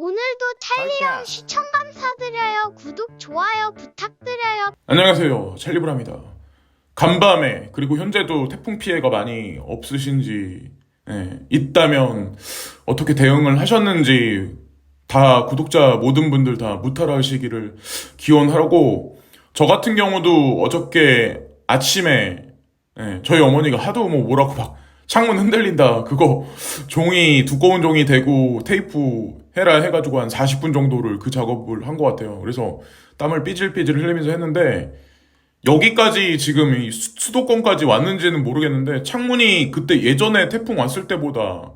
오늘도 찰리랑 시청 감사드려요. 구독, 좋아요 부탁드려요. 안녕하세요, 찰리브라입니다. 간밤에 그리고 현재도 태풍 피해가 많이 없으신지, 있다면 어떻게 대응을 하셨는지 다 구독자 모든 분들 다 무탈하시기를 기원하고, 저 같은 경우도 어저께 아침에 저희 어머니가 하도 뭐라고 막 창문 흔들린다, 그거 종이 두꺼운 종이 대고 테이프 해라 해가지고 한 40분 정도를 그 작업을 한 것 같아요. 그래서 땀을 삐질삐질 흘리면서 했는데, 여기까지 지금 이 수도권까지 왔는지는 모르겠는데 창문이 그때 예전에 태풍 왔을 때보다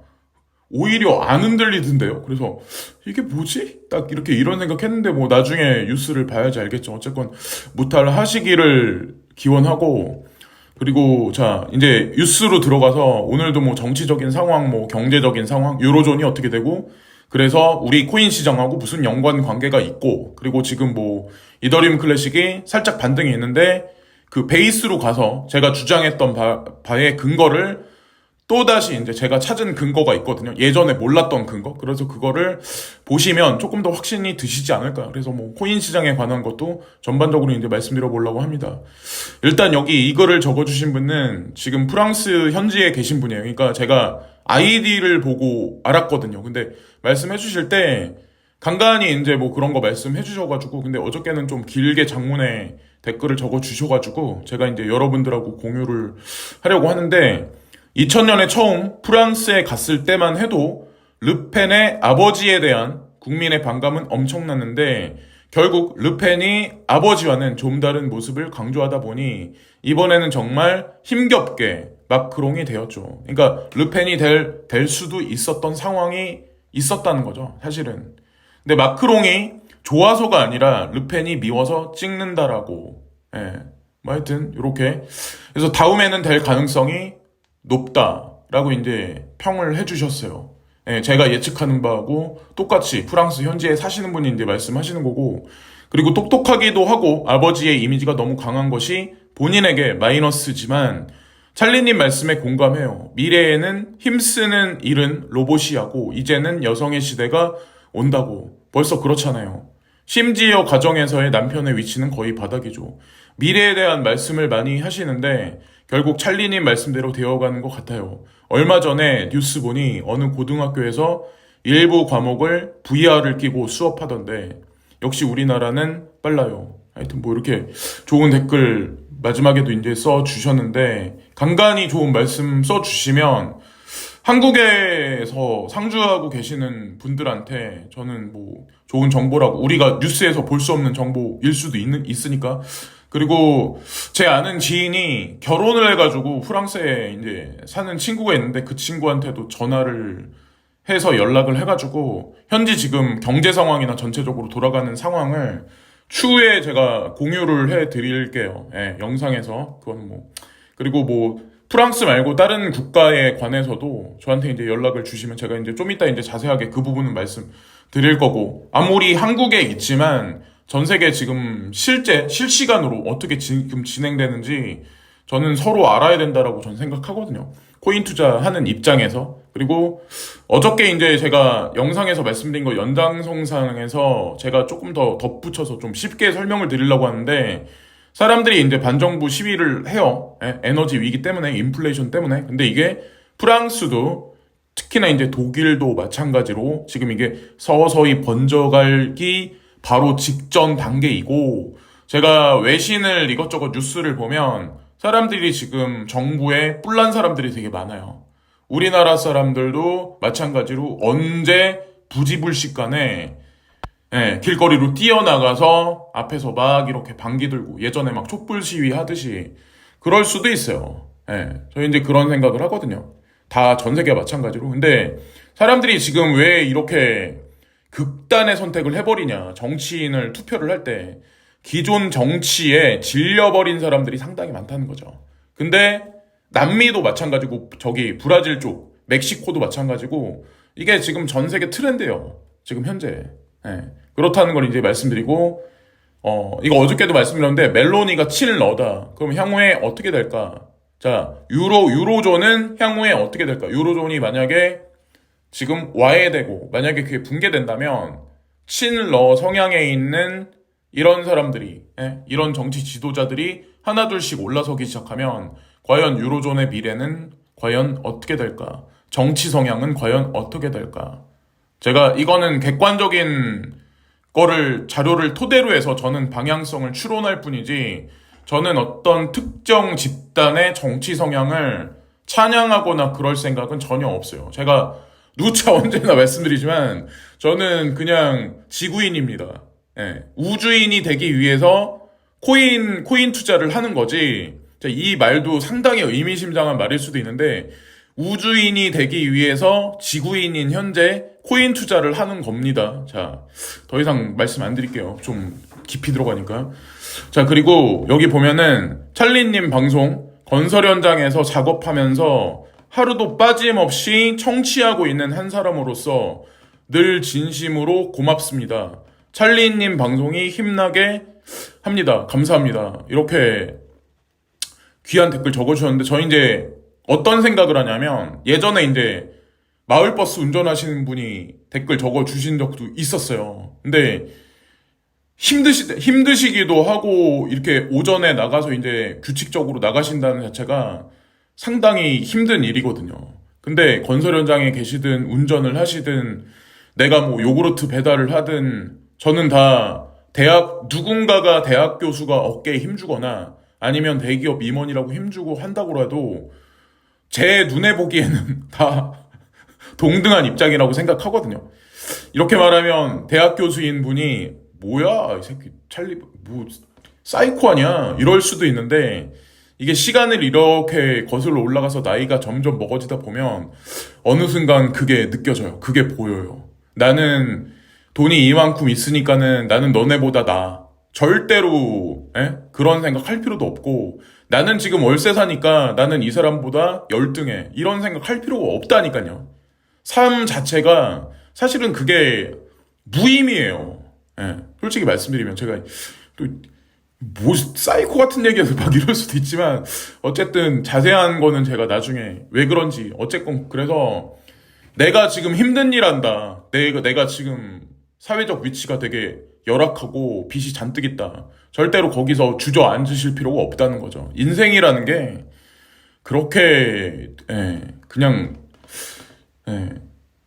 오히려 안 흔들리던데요. 그래서 이게 뭐지? 딱 이렇게 이런 생각했는데, 뭐 나중에 뉴스를 봐야지 알겠죠. 어쨌건 무탈하시기를 기원하고, 그리고 자 이제 뉴스로 들어가서 오늘도 뭐 정치적인 상황, 뭐 경제적인 상황, 유로존이 어떻게 되고, 그래서 우리 코인 시장하고 무슨 연관 관계가 있고, 그리고 지금 뭐 이더리움 클래식이 살짝 반등이 있는데 그 베이스로 가서 제가 주장했던 바의 근거를 또다시 이제 제가 찾은 근거가 있거든요. 예전에 몰랐던 근거. 그래서 그거를 보시면 조금 더 확신이 드시지 않을까. 그래서 뭐 코인 시장에 관한 것도 전반적으로 이제 말씀드려 보려고 합니다. 일단 여기 이거를 적어주신 분은 지금 프랑스 현지에 계신 분이에요. 그러니까 제가 아이디를 보고 알았거든요. 근데 말씀해 주실 때 간간히 이제 뭐 그런 거 말씀해 주셔가지고, 근데 어저께는 좀 길게 장문에 댓글을 적어 주셔가지고 제가 이제 여러분들하고 공유를 하려고 하는데, 2000년에 처음 프랑스에 갔을 때만 해도 르펜의 아버지에 대한 국민의 반감은 엄청났는데, 결국 르펜이 아버지와는 좀 다른 모습을 강조하다 보니 이번에는 정말 힘겹게 마크롱이 되었죠. 그러니까 르펜이 될 수도 있었던 상황이 있었다는 거죠, 사실은. 근데 마크롱이 좋아서가 아니라 르펜이 미워서 찍는다라고. 뭐 하여튼 이렇게. 그래서 다음에는 될 가능성이 높다라고 이제 평을 해주셨어요. 제가 예측하는 바하고 똑같이 프랑스 현지에 사시는 분이 이제 말씀하시는 거고, 그리고 똑똑하기도 하고 아버지의 이미지가 너무 강한 것이 본인에게 마이너스지만, 찰리님 말씀에 공감해요. 미래에는 힘쓰는 일은 로봇이 하고 이제는 여성의 시대가 온다고. 벌써 그렇잖아요. 심지어 가정에서의 남편의 위치는 거의 바닥이죠. 미래에 대한 말씀을 많이 하시는데 결국 찰리님 말씀대로 되어가는 것 같아요. 얼마 전에 뉴스 보니 어느 고등학교에서 일부 과목을 VR을 끼고 수업하던데, 역시 우리나라는 빨라요. 하여튼 뭐 이렇게 좋은 댓글 마지막에도 이제 써주셨는데, 간간히 좋은 말씀 써주시면 한국에서 상주하고 계시는 분들한테 저는 뭐 좋은 정보라고, 우리가 뉴스에서 볼 수 없는 정보일 수도 있으니까. 그리고 제 아는 지인이 결혼을 해가지고 프랑스에 이제 사는 친구가 있는데, 그 친구한테도 전화를 해서 연락을 해가지고 현지 지금 경제 상황이나 전체적으로 돌아가는 상황을 추후에 제가 공유를 해드릴게요. 영상에서. 그건 뭐. 그리고 뭐 프랑스 말고 다른 국가에 관해서도 저한테 이제 연락을 주시면 제가 이제 좀 이따 이제 자세하게 그 부분은 말씀드릴 거고, 아무리 한국에 있지만 전 세계 지금 실시간으로 어떻게 지금 진행되는지 저는 서로 알아야 된다라고 저는 생각하거든요. 코인 투자하는 입장에서. 그리고 어저께 이제 제가 영상에서 말씀드린 거 연장성상에서 제가 조금 더 덧붙여서 좀 쉽게 설명을 드리려고 하는데, 사람들이 이제 반정부 시위를 해요. 에너지 위기 때문에, 인플레이션 때문에. 근데 이게 프랑스도, 특히나 이제 독일도 마찬가지로 지금 이게 서서히 번져가기 바로 직전 단계이고, 제가 외신을 이것저것 뉴스를 보면 사람들이 지금 정부에 뿔난 사람들이 되게 많아요. 우리나라 사람들도 마찬가지로 언제 부지불식간에 길거리로 뛰어나가서 앞에서 막 이렇게 방귀 들고 예전에 막 촛불 시위 하듯이 그럴 수도 있어요. 저희 이제 그런 생각을 하거든요. 다 전 세계 마찬가지로. 근데 사람들이 지금 왜 이렇게 극단의 선택을 해버리냐. 정치인을 투표를 할 때 기존 정치에 질려버린 사람들이 상당히 많다는 거죠. 근데 남미도 마찬가지고, 저기 브라질 쪽, 멕시코도 마찬가지고, 이게 지금 전 세계 트렌드예요. 지금 현재. 그렇다는 걸 이제 말씀드리고, 이거 어저께도 말씀드렸는데, 멜로니가 7 넣다. 그럼 향후에 어떻게 될까? 자, 유로존은 향후에 어떻게 될까? 유로존이 만약에 지금 와야 되고, 만약에 그게 붕괴된다면 친러 성향에 있는 이런 사람들이, 이런 정치 지도자들이 하나둘씩 올라서기 시작하면 과연 유로존의 미래는 과연 어떻게 될까? 정치 성향은 과연 어떻게 될까? 제가 이거는 객관적인 거를 자료를 토대로 해서 저는 방향성을 추론할 뿐이지, 저는 어떤 특정 집단의 정치 성향을 찬양하거나 그럴 생각은 전혀 없어요. 제가 누차 언제나 말씀드리지만 저는 그냥 지구인입니다. 우주인이 되기 위해서 코인 투자를 하는 거지. 이 말도 상당히 의미심장한 말일 수도 있는데, 우주인이 되기 위해서 지구인인 현재 코인 투자를 하는 겁니다. 자, 더 이상 말씀 안 드릴게요. 좀 깊이 들어가니까. 자, 그리고 여기 보면은 찰리님 방송 건설 현장에서 작업하면서 하루도 빠짐없이 청취하고 있는 한 사람으로서 늘 진심으로 고맙습니다. 찰리님 방송이 힘나게 합니다. 감사합니다. 이렇게 귀한 댓글 적어주셨는데, 저 이제 어떤 생각을 하냐면, 예전에 이제 마을버스 운전하시는 분이 댓글 적어주신 적도 있었어요. 근데 힘드시기도 하고, 이렇게 오전에 나가서 이제 규칙적으로 나가신다는 자체가 상당히 힘든 일이거든요. 근데 건설 현장에 계시든 운전을 하시든 내가 뭐 요구르트 배달을 하든, 저는 다 누군가가 대학 교수가 어깨에 힘주거나 아니면 대기업 임원이라고 힘주고 한다고 해도 제 눈에 보기에는 다 동등한 입장이라고 생각하거든요. 이렇게 말하면 대학 교수인 분이 뭐야 이 새끼 찰리 뭐 사이코 아니야 이럴 수도 있는데, 이게 시간을 이렇게 거슬러 올라가서 나이가 점점 먹어지다 보면 어느 순간 그게 느껴져요. 그게 보여요. 나는 돈이 이만큼 있으니까는 나는 너네보다 나아. 절대로 그런 생각 할 필요도 없고, 나는 지금 월세 사니까 나는 이 사람보다 열등해, 이런 생각 할 필요가 없다니까요. 삶 자체가 사실은 그게 무의미해요. 솔직히 말씀드리면 제가 또 뭐 사이코 같은 얘기해서 막 이럴 수도 있지만, 어쨌든 자세한 거는 제가 나중에 왜 그런지, 어쨌건 그래서 내가 지금 힘든 일 한다, 내가 지금 사회적 위치가 되게 열악하고 빚이 잔뜩 있다, 절대로 거기서 주저앉으실 필요가 없다는 거죠. 인생이라는 게 그렇게 그냥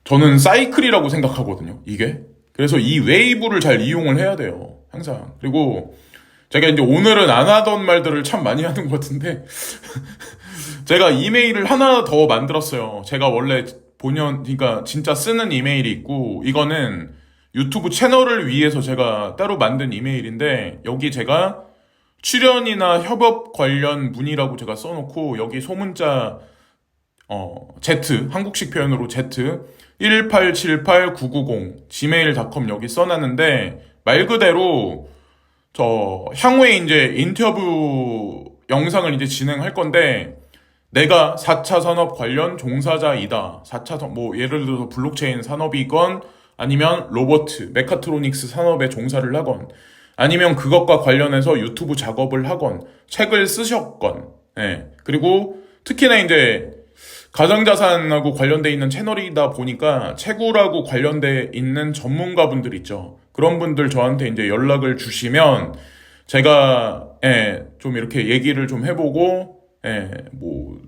저는 사이클이라고 생각하거든요, 이게. 그래서 이 웨이브를 잘 이용을 해야 돼요, 항상. 그리고 제가 이제 오늘은 안 하던 말들을 참 많이 하는 것 같은데 제가 이메일을 하나 더 만들었어요. 제가 원래 그러니까 진짜 쓰는 이메일이 있고, 이거는 유튜브 채널을 위해서 제가 따로 만든 이메일인데, 여기 제가 출연이나 협업 관련 문의라고 제가 써놓고, 여기 소문자 Z, 한국식 표현으로 Z 1878990 gmail.com 여기 써놨는데, 말 그대로 저 향후에 이제 인터뷰 영상을 이제 진행할 건데, 내가 4차 산업 관련 종사자이다. 4차 뭐 예를 들어서 블록체인 산업이건, 아니면 로버트, 메카트로닉스 산업에 종사를 하건, 아니면 그것과 관련해서 유튜브 작업을 하건, 책을 쓰셨건, 그리고 특히나 이제 가상자산하고 관련돼 있는 채널이다 보니까 채굴하고 관련돼 있는 전문가분들 있죠. 그런 분들 저한테 이제 연락을 주시면 제가 좀 이렇게 얘기를 좀 해보고 뭐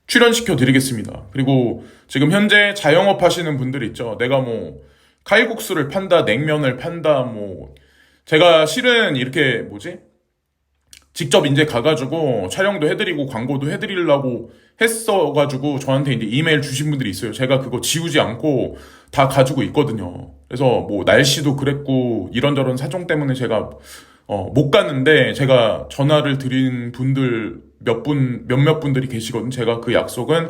출연시켜 드리겠습니다. 그리고 지금 현재 자영업 하시는 분들 있죠. 내가 뭐 칼국수를 판다, 냉면을 판다, 뭐 제가 실은 이렇게 직접 이제 가가지고 촬영도 해드리고 광고도 해드리려고 했어가지고 저한테 이제 이메일 주신 분들이 있어요. 제가 그거 지우지 않고 다 가지고 있거든요. 그래서 뭐 날씨도 그랬고 이런저런 사정 때문에 제가 못 갔는데, 제가 전화를 드린 분들 몇몇 분들이 계시거든요. 제가 그 약속은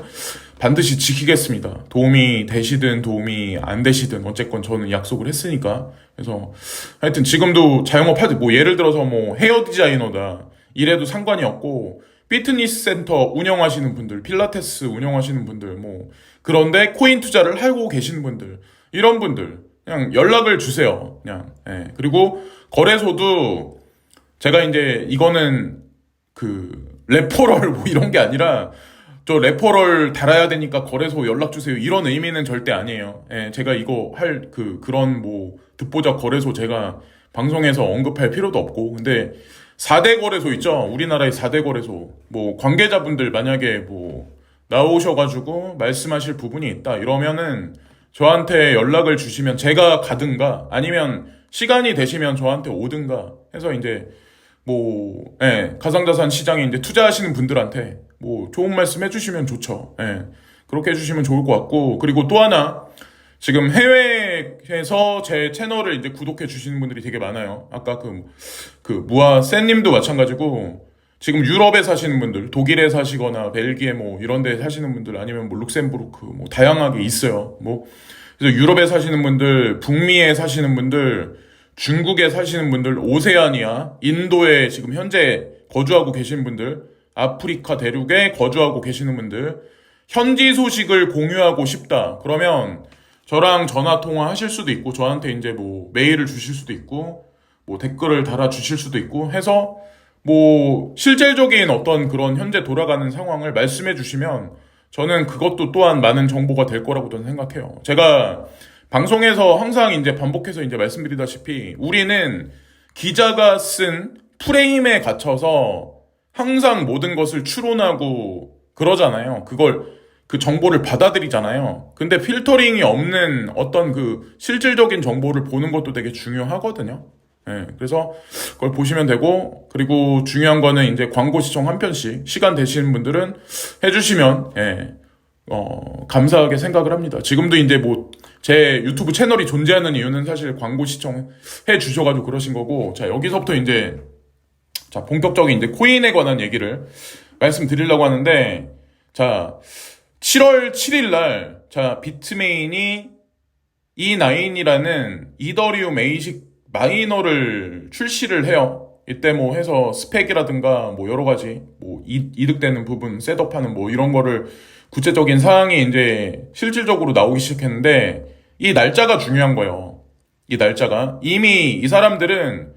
반드시 지키겠습니다. 도움이 되시든 도움이 안 되시든 어쨌건 저는 약속을 했으니까. 그래서 하여튼 지금도 자영업 하지, 뭐 예를 들어서 뭐 헤어 디자이너다 이래도 상관이 없고, 피트니스 센터 운영하시는 분들, 필라테스 운영하시는 분들, 뭐 그런데 코인 투자를 하고 계시는 분들, 이런 분들 그냥 연락을 주세요. 그냥. 그리고 거래소도 제가 이제 이거는 그 레퍼럴 뭐 이런 게 아니라 저 레퍼럴 달아야 되니까 거래소 연락 주세요. 이런 의미는 절대 아니에요. 예, 제가 이거 그런 뭐 듣보잡 거래소 제가 방송에서 언급할 필요도 없고. 근데 4대 거래소 있죠? 우리나라의 4대 거래소. 뭐 관계자분들 만약에 뭐 나오셔가지고 말씀하실 부분이 있다 이러면은 저한테 연락을 주시면 제가 가든가 아니면 시간이 되시면 저한테 오든가 해서 이제 뭐, 예, 가상자산 시장에 이제 투자하시는 분들한테 뭐 좋은 말씀 해주시면 좋죠. 예, 그렇게 해주시면 좋을 것 같고. 그리고 또 하나, 지금 해외에서 제 채널을 이제 구독해 주시는 분들이 되게 많아요. 아까 무아 쌤님도 마찬가지고, 지금 유럽에 사시는 분들, 독일에 사시거나 벨기에 뭐 이런 데 사시는 분들 아니면 뭐 룩셈부르크 뭐 다양하게 있어요. 뭐, 그래서 유럽에 사시는 분들, 북미에 사시는 분들, 중국에 사시는 분들, 오세아니아, 인도에 지금 현재 거주하고 계신 분들, 아프리카 대륙에 거주하고 계시는 분들, 현지 소식을 공유하고 싶다. 그러면 저랑 전화 통화하실 수도 있고, 저한테 이제 뭐 메일을 주실 수도 있고, 뭐 댓글을 달아 주실 수도 있고 해서 뭐 실질적인 어떤 그런 현재 돌아가는 상황을 말씀해 주시면 저는 그것도 또한 많은 정보가 될 거라고 저는 생각해요. 제가 방송에서 항상 이제 반복해서 이제 말씀드리다시피 우리는 기자가 쓴 프레임에 갇혀서 항상 모든 것을 추론하고 그러잖아요. 그 정보를 받아들이잖아요. 근데 필터링이 없는 어떤 그 실질적인 정보를 보는 것도 되게 중요하거든요. 예, 그래서 그걸 보시면 되고, 그리고 중요한 거는 이제 광고 시청 한 편씩 시간 되시는 분들은 해주시면, 예, 감사하게 생각을 합니다. 지금도 이제 뭐, 제 유튜브 채널이 존재하는 이유는 사실 광고 시청해 주셔가지고 그러신 거고, 자, 여기서부터 이제, 자, 본격적인 이제 코인에 관한 얘기를 말씀드리려고 하는데, 자, 7월 7일 날, 자, 비트메인이 E9이라는 이더리움 에이식 마이너를 출시를 해요. 이때 뭐 해서 스펙이라든가 뭐 여러 가지 뭐 이득되는 부분, 셋업하는 뭐 이런 거를 구체적인 사항이 이제 실질적으로 나오기 시작했는데 이 날짜가 중요한 거예요. 이 날짜가 이미 이 사람들은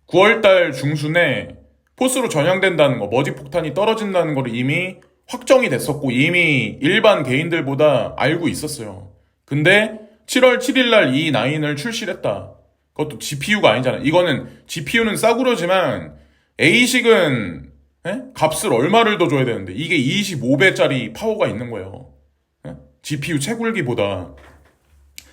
9월달 중순에 포스로 전향된다는 거, 머지 폭탄이 떨어진다는 걸 이미 확정이 됐었고 이미 일반 개인들보다 알고 있었어요. 근데 7월 7일 날 이 9을 출시를 했다. 그것도 GPU가 아니잖아. 이거는 GPU는 싸구려지만 A식은 값을 얼마를 더 줘야 되는데 이게 25배짜리 파워가 있는 거예요. GPU 채굴기보다.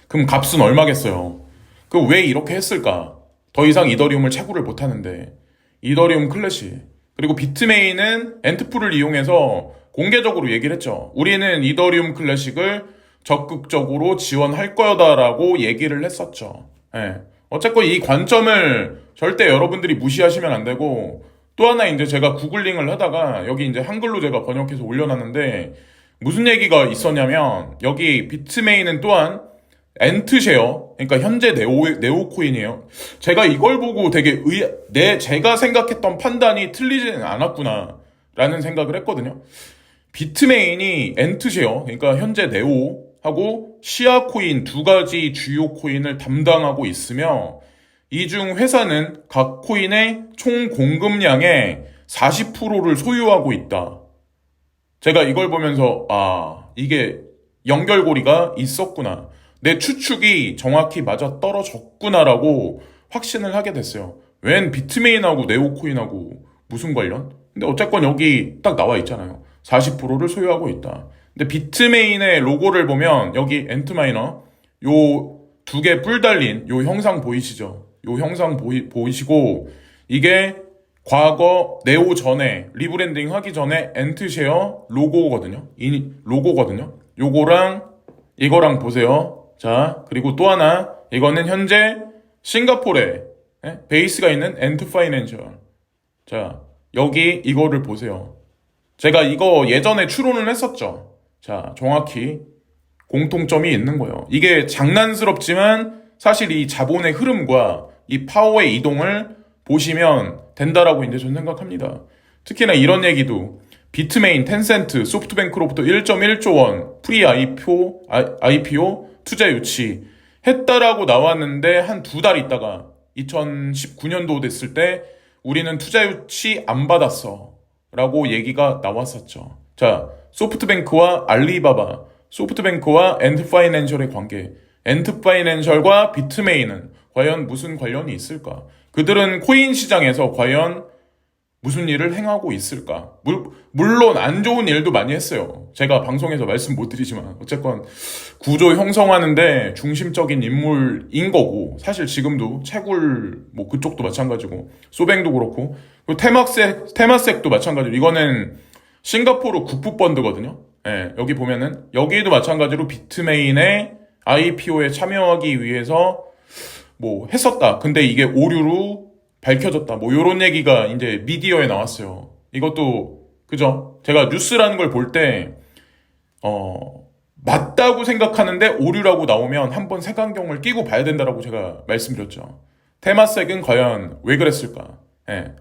그럼 값은 얼마겠어요? 그럼 왜 이렇게 했을까? 더 이상 이더리움을 채굴을 못하는데. 이더리움 클래시. 그리고 비트메인은 엔트풀을 이용해서 공개적으로 얘기를 했죠. 우리는 이더리움 클래식을 적극적으로 지원할 거다라고 얘기를 했었죠. 예. 어쨌건 이 관점을 절대 여러분들이 무시하시면 안 되고, 또 하나 이제 제가 구글링을 하다가 여기 이제 한글로 제가 번역해서 올려놨는데 무슨 얘기가 있었냐면 여기 비트메인은 또한 엔트쉐어, 그러니까 현재 네오 코인이에요. 제가 이걸 보고 되게 제가 생각했던 판단이 틀리지는 않았구나 라는 생각을 했거든요. 비트메인이 엔트쉐어, 그러니까 현재 네오하고 시아코인 두 가지 주요 코인을 담당하고 있으며 이 중 회사는 각 코인의 총 공급량의 40%를 소유하고 있다. 제가 이걸 보면서 이게 연결고리가 있었구나. 내 추측이 정확히 맞아 떨어졌구나라고 확신을 하게 됐어요. 웬 비트메인하고 네오코인하고 무슨 관련? 근데 어쨌건 여기 딱 나와 있잖아요. 40%를 소유하고 있다. 근데 비트메인의 로고를 보면 여기 엔트마이너 요 두 개 뿔 달린 요 형상 보이시죠? 요 형상 보이시고 이게 과거 네오 전에 리브랜딩 하기 전에 엔트쉐어 로고거든요. 이 로고거든요. 요거랑 이거랑 보세요. 자, 그리고 또 하나 이거는 현재 싱가포르에 베이스가 있는 엔트파이낸셜. 자, 여기 이거를 보세요. 제가 이거 예전에 추론을 했었죠. 자, 정확히 공통점이 있는 거예요. 이게 장난스럽지만 사실 이 자본의 흐름과 이 파워의 이동을 보시면 된다라고 이제 저는 생각합니다. 특히나 이런 얘기도 비트메인, 텐센트, 소프트뱅크로부터 1.1조 원 프리 IPO 투자 유치 했다라고 나왔는데 한 두 달 있다가 2019년도 됐을 때 우리는 투자 유치 안 받았어 라고 얘기가 나왔었죠. 자, 소프트뱅크와 알리바바, 소프트뱅크와 엔트파이낸셜의 관계, 엔트파이낸셜과 비트메인은 과연 무슨 관련이 있을까? 그들은 코인 시장에서 과연 무슨 일을 행하고 있을까? 물론 안 좋은 일도 많이 했어요. 제가 방송에서 말씀 못 드리지만 어쨌건 구조 형성하는데 중심적인 인물인 거고, 사실 지금도 채굴 뭐 그쪽도 마찬가지고, 소뱅도 그렇고, 그리고 테마섹도 마찬가지로 이거는 싱가포르 국부펀드거든요. 예, 여기 보면은 여기도 마찬가지로 비트메인의 IPO에 참여하기 위해서 뭐 했었다. 근데 이게 오류로 밝혀졌다. 뭐 요런 얘기가 이제 미디어에 나왔어요. 이것도 그죠? 제가 뉴스라는 걸 볼 때 맞다고 생각하는데 오류라고 나오면 한번 색안경을 끼고 봐야 된다라고 제가 말씀드렸죠. 테마섹은 과연 왜 그랬을까? 예.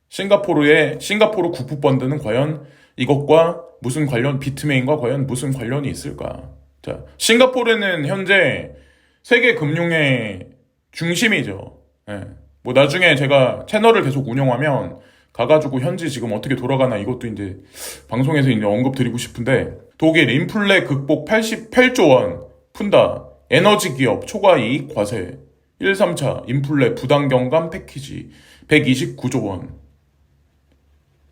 싱가포르 국부펀드는 과연 이것과 무슨 관련, 비트메인과 과연 무슨 관련이 있을까? 자, 싱가포르는 현재 세계 금융의 중심이죠. 예. 뭐 나중에 제가 채널을 계속 운영하면 가가지고 현지 지금 어떻게 돌아가나 이것도 이제 방송에서 이제 언급 드리고 싶은데, 독일 인플레 극복 88조 원 푼다. 에너지 기업 초과 이익 과세. 1, 3차 인플레 부당 경감 패키지 129조 원.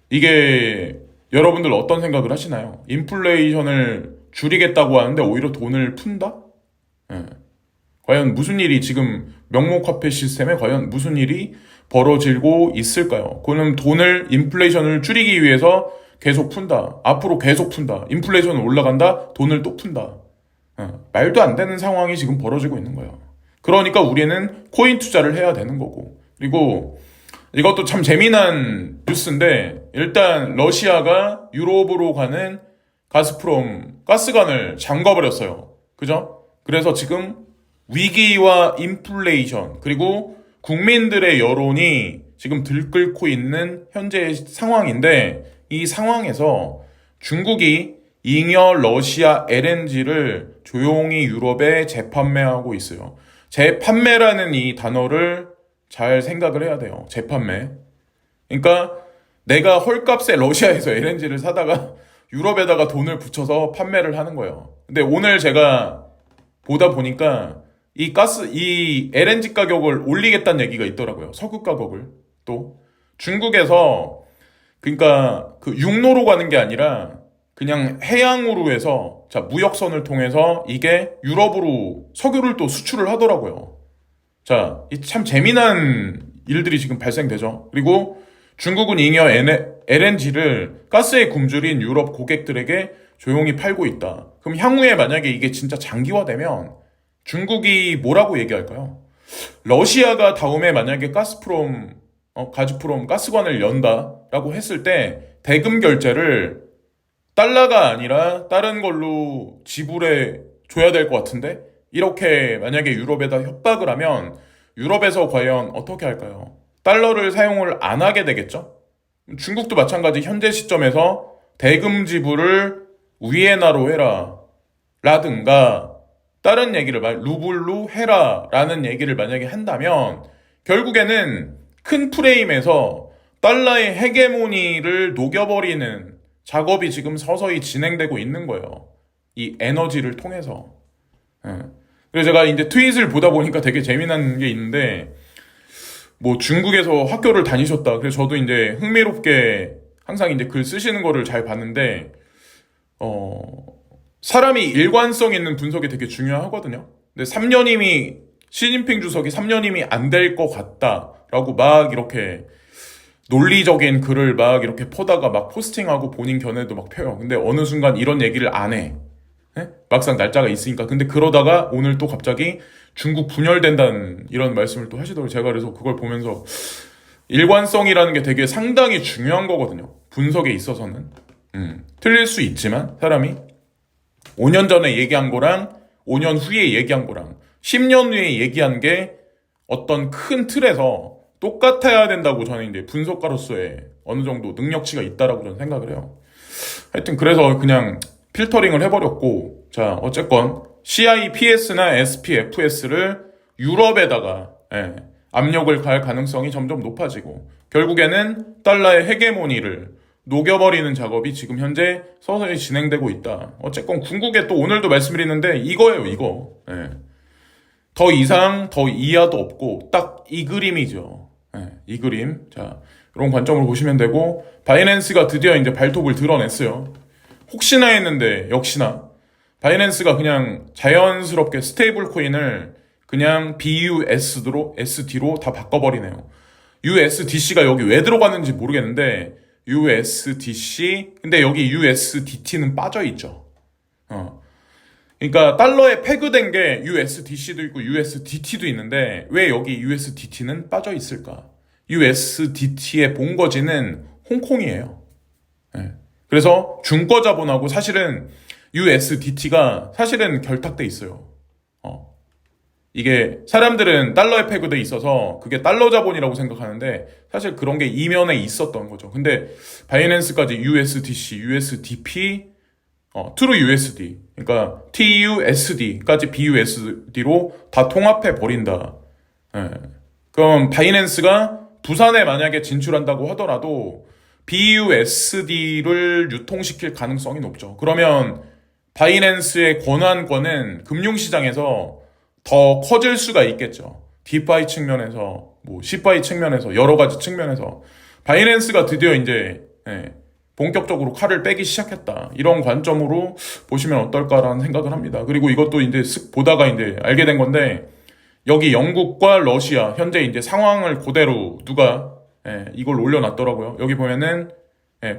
이게 여러분들 어떤 생각을 하시나요? 인플레이션을 줄이겠다고 하는데 오히려 돈을 푼다? 예. 과연 무슨 일이 지금 명목화폐 시스템에 과연 무슨 일이 벌어지고 있을까요? 그는 돈을, 인플레이션을 줄이기 위해서 계속 푼다. 앞으로 계속 푼다. 인플레이션은 올라간다. 돈을 또 푼다. 말도 안 되는 상황이 지금 벌어지고 있는 거예요. 그러니까 우리는 코인 투자를 해야 되는 거고. 그리고 이것도 참 재미난 뉴스인데, 일단 러시아가 유럽으로 가는 가스프롬 가스관을 잠가버렸어요. 그죠? 그래서 지금 위기와 인플레이션, 그리고 국민들의 여론이 지금 들끓고 있는 현재의 상황인데, 이 상황에서 중국이 잉여 러시아 LNG를 조용히 유럽에 재판매하고 있어요. 재판매라는 이 단어를 잘 생각을 해야 돼요. 재판매. 그러니까 내가 헐값에 러시아에서 LNG를 사다가 유럽에다가 돈을 붙여서 판매를 하는 거예요. 근데 오늘 제가 보다 보니까 이 LNG 가격을 올리겠다는 얘기가 있더라고요. 석유 가격을. 또 중국에서, 그러니까 그 육로로 가는 게 아니라 그냥 해양으로 해서, 자, 무역선을 통해서 이게 유럽으로 석유를 또 수출을 하더라고요. 자, 이 참 재미난 일들이 지금 발생되죠. 그리고 중국은 잉여 LNG를 가스의 굶주린 유럽 고객들에게 조용히 팔고 있다. 그럼 향후에 만약에 이게 진짜 장기화되면 중국이 뭐라고 얘기할까요? 러시아가 다음에 만약에 가즈프롬 가스관을 연다라고 했을 때 대금 결제를 달러가 아니라 다른 걸로 지불해 줘야 될 것 같은데, 이렇게 만약에 유럽에다 협박을 하면 유럽에서 과연 어떻게 할까요? 달러를 사용을 안 하게 되겠죠? 중국도 마찬가지. 현재 시점에서 대금 지불을 위에나로 해라 라든가 다른 얘기를 루블로 해라 라는 얘기를 만약에 한다면, 결국에는 큰 프레임에서 달러의 헤게모니를 녹여버리는 작업이 지금 서서히 진행되고 있는 거예요. 이 에너지를 통해서. 그래서 제가 이제 트윗을 보다 보니까 되게 재미난 게 있는데, 뭐 중국에서 학교를 다니셨다. 그래서 저도 이제 흥미롭게 항상 이제 글 쓰시는 거를 잘 봤는데, 사람이 일관성 있는 분석이 되게 중요하거든요. 근데 시진핑 주석이 3년임이 안 될 것 같다라고 막 이렇게 논리적인 글을 막 이렇게 퍼다가 막 포스팅하고 본인 견해도 막 펴요. 근데 어느 순간 이런 얘기를 안 해. 막상 날짜가 있으니까. 근데 그러다가 오늘 또 갑자기 중국 분열된다는 이런 말씀을 또 하시더라고요. 제가 그래서 그걸 보면서 일관성이라는 게 되게 상당히 중요한 거거든요. 분석에 있어서는. 틀릴 수 있지만 사람이 5년 전에 얘기한 거랑 5년 후에 얘기한 거랑 10년 후에 얘기한 게 어떤 큰 틀에서 똑같아야 된다고 저는 이제 분석가로서의 어느 정도 능력치가 있다라고 저는 생각을 해요. 하여튼 그래서 그냥 필터링을 해버렸고, 자, 어쨌건 CIPS나 SPFS를 유럽에다가 압력을 가할 가능성이 점점 높아지고, 결국에는 달러의 헤게모니를 녹여버리는 작업이 지금 현재 서서히 진행되고 있다. 어쨌건 궁극에 또 오늘도 말씀드리는데 이거예요, 이거. 예. 더 이상, 더 이하도 없고 딱 이 그림이죠. 예, 이 그림. 자, 이런 관점으로 보시면 되고 바이낸스가 드디어 이제 발톱을 드러냈어요. 혹시나 했는데 역시나 바이낸스가 그냥 자연스럽게 스테이블 코인을 그냥 BUSD로 다 바꿔버리네요. USDC가 여기 왜 들어갔는지 모르겠는데 USDC 근데 여기 USDT는 빠져있죠. 그러니까 달러에 페그된 게 USDC도 있고 USDT도 있는데 왜 여기 USDT는 빠져있을까? USDT의 본거지는 홍콩이에요. 네. 그래서 중거 자본하고 사실은 USDT가 사실은 결탁돼 있어요. 이게 사람들은 달러에 페그돼 있어서 그게 달러 자본이라고 생각하는데 사실 그런 게 이면에 있었던 거죠. 근데 바이낸스까지 USDC, USDP, True USD, 그러니까 TUSD까지 BUSD로 다 통합해 버린다. 예. 그럼 바이낸스가 부산에 만약에 진출한다고 하더라도 BUSD를 유통시킬 가능성이 높죠. 그러면 바이낸스의 권한권은 금융시장에서 더 커질 수가 있겠죠. 디파이 측면에서, 뭐 시파이 측면에서 여러 가지 측면에서 바이낸스가 드디어 이제 본격적으로 칼을 빼기 시작했다. 이런 관점으로 보시면 어떨까라는 생각을 합니다. 그리고 이것도 이제 쓱 보다가 이제 알게 된 건데 여기 영국과 러시아 현재 이제 상황을 그대로 누가 이걸 올려놨더라고요. 여기 보면은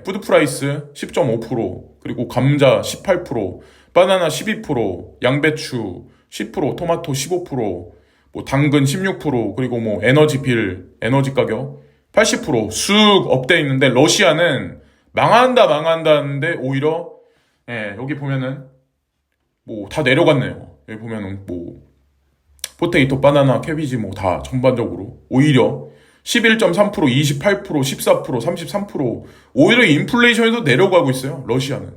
푸드 프라이스 10.5%, 그리고 감자 18%, 바나나 12%, 양배추 10%, 토마토 15%, 뭐 당근 16%, 그리고 뭐 에너지 가격 80% 쑥 업돼 있는데 러시아는 망한다는데 오히려 여기 보면은 뭐 다 내려갔네요. 여기 보면은 뭐 포테이토, 바나나, 캐비지 뭐 다 전반적으로 오히려 11.3%, 28%, 14%, 33% 오히려 인플레이션에서 내려가고 있어요. 러시아는.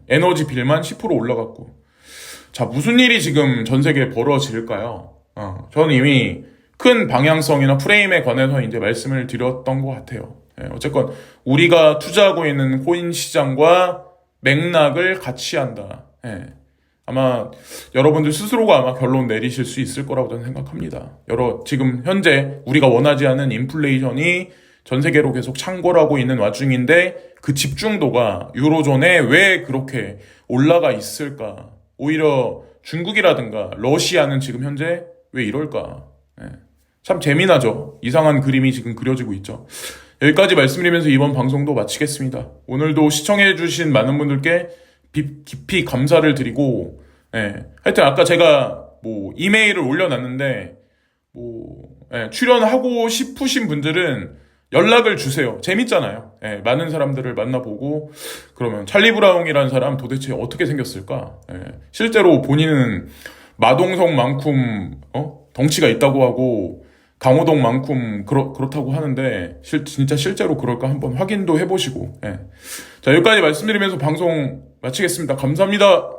에너지 빌만 10% 올라갔고. 자, 무슨 일이 지금 전 세계에 벌어질까요? 저는 이미 큰 방향성이나 프레임에 관해서 이제 말씀을 드렸던 것 같아요. 어쨌건 우리가 투자하고 있는 코인 시장과 맥락을 같이 한다. 아마 여러분들 스스로가 아마 결론 내리실 수 있을 거라고 저는 생각합니다. 지금 현재 우리가 원하지 않은 인플레이션이 전 세계로 계속 창궐하고 있는 와중인데 그 집중도가 유로존에 왜 그렇게 올라가 있을까? 오히려 중국이라든가 러시아는 지금 현재 왜 이럴까? 참 재미나죠? 이상한 그림이 지금 그려지고 있죠. 여기까지 말씀드리면서 이번 방송도 마치겠습니다. 오늘도 시청해주신 많은 분들께 깊이 감사를 드리고, 하여튼 아까 제가 뭐 이메일을 올려놨는데, 출연하고 싶으신 분들은 연락을 주세요. 재밌잖아요. 많은 사람들을 만나보고, 그러면 찰리 브라운이라는 사람 도대체 어떻게 생겼을까? 실제로 본인은 마동석만큼, 덩치가 있다고 하고, 강호동만큼 그렇다고 하는데 진짜 실제로 그럴까 한번 확인도 해보시고 자, 여기까지 말씀드리면서 방송 마치겠습니다. 감사합니다.